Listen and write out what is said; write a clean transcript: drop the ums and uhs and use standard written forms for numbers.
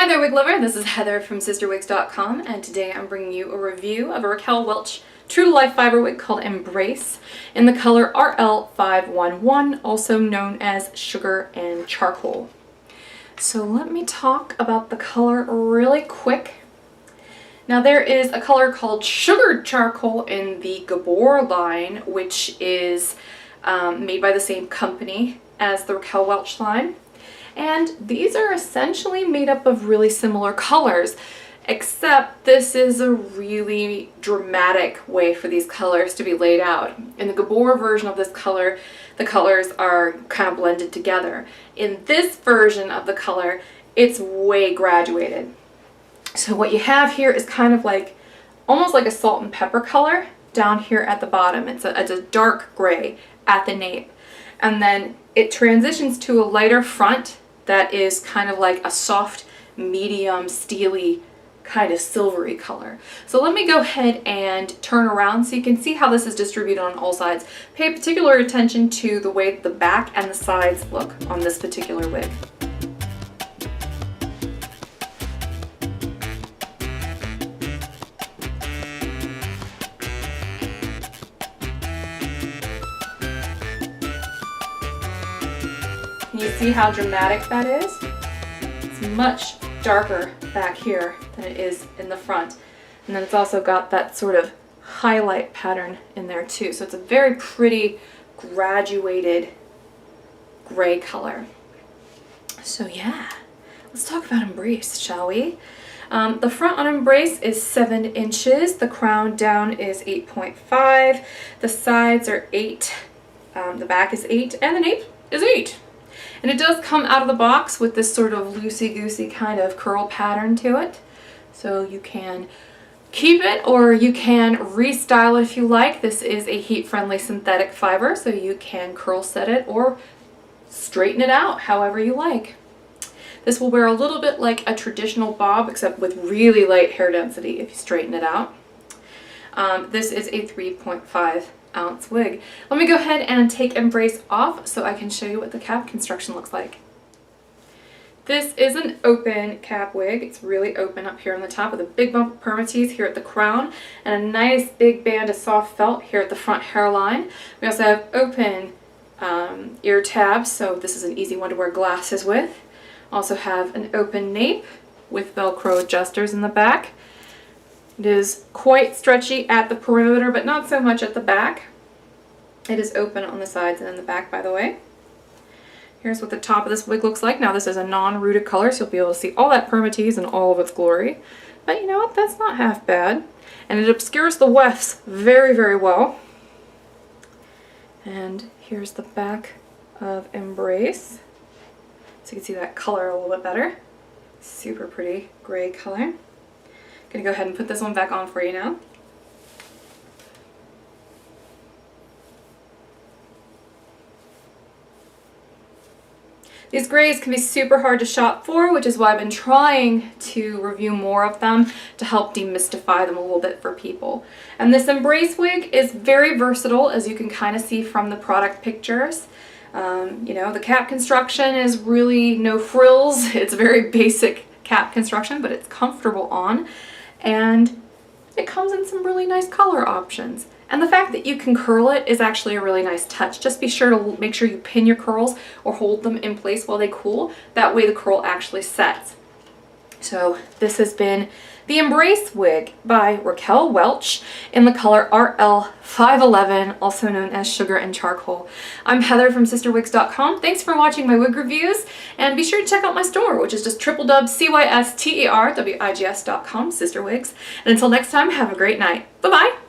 Hi there, wig lover. This is Heather from CysterWigs.com, and today I'm bringing you a review of a Raquel Welch true to life fiber wig called Embrace in the color RL511, also known as Sugar and Charcoal. So let me talk about the color really quick. Now there is a color called Sugar Charcoal in the Gabor line, which is made by the same company as the Raquel Welch line. And these are essentially made up of really similar colors, except this is a really dramatic way for these colors to be laid out. In the Gabor version of this color, the colors are kind of blended together. In this version of the color, it's way graduated. So what you have here is kind of like, almost like a salt and pepper color down here at the bottom. It's a dark gray at the nape. And then it transitions to a lighter front that is kind of like a soft, medium, steely, kind of silvery color. So let me go ahead and turn around so you can see how this is distributed on all sides. Pay particular attention to the way the back and the sides look on this particular wig. Can you see how dramatic that is? It's much darker back here than it is in the front. And then it's also got that sort of highlight pattern in there too. So it's a very pretty graduated gray color. So yeah, let's talk about Embrace, shall we? The front on Embrace is 7 inches. The crown down is 8.5. The sides are 8. The back is 8. And the nape is 8. And it does come out of the box with this sort of loosey-goosey kind of curl pattern to it. So you can keep it or you can restyle it if you like. This is a heat-friendly synthetic fiber, so you can curl set it or straighten it out however you like. This will wear a little bit like a traditional bob, except with really light hair density if you straighten it out. This is a 3.5 ounce wig. Let me go ahead and take Embrace off so I can show you what the cap construction looks like. This is an open cap wig. It's really open up here on the top with a big bump of permatease here at the crown and a nice big band of soft felt here at the front hairline. We also have open ear tabs, so this is an easy one to wear glasses with. Also have an open nape with Velcro adjusters in the back. It is quite stretchy at the perimeter, but not so much at the back. It is open on the sides and in the back, by the way. Here's what the top of this wig looks like. Now this is a non-rooted color, so you'll be able to see all that permatease in all of its glory. But you know what? That's not half bad. And it obscures the wefts very, very well. And here's the back of Embrace. So you can see that color a little bit better. Super pretty gray color. I'm going to go ahead and put this one back on for you now. These grays can be super hard to shop for, which is why I've been trying to review more of them to help demystify them a little bit for people. And this Embrace wig is very versatile, as you can kind of see from the product pictures. You know, the cap construction is really no frills. It's very basic cap construction, but it's comfortable on. And it comes in some really nice color options. And the fact that you can curl it is actually a really nice touch. Just be sure to make sure you pin your curls or hold them in place while they cool. That way the curl actually sets. So this has been the Embrace wig by Raquel Welch in the color RL511, also known as Sugar and Charcoal. I'm Heather from CysterWigs.com. Thanks for watching my wig reviews, and be sure to check out my store, which is just www.cysterwigs.com, CysterWigs. And until next time, have a great night. Bye-bye!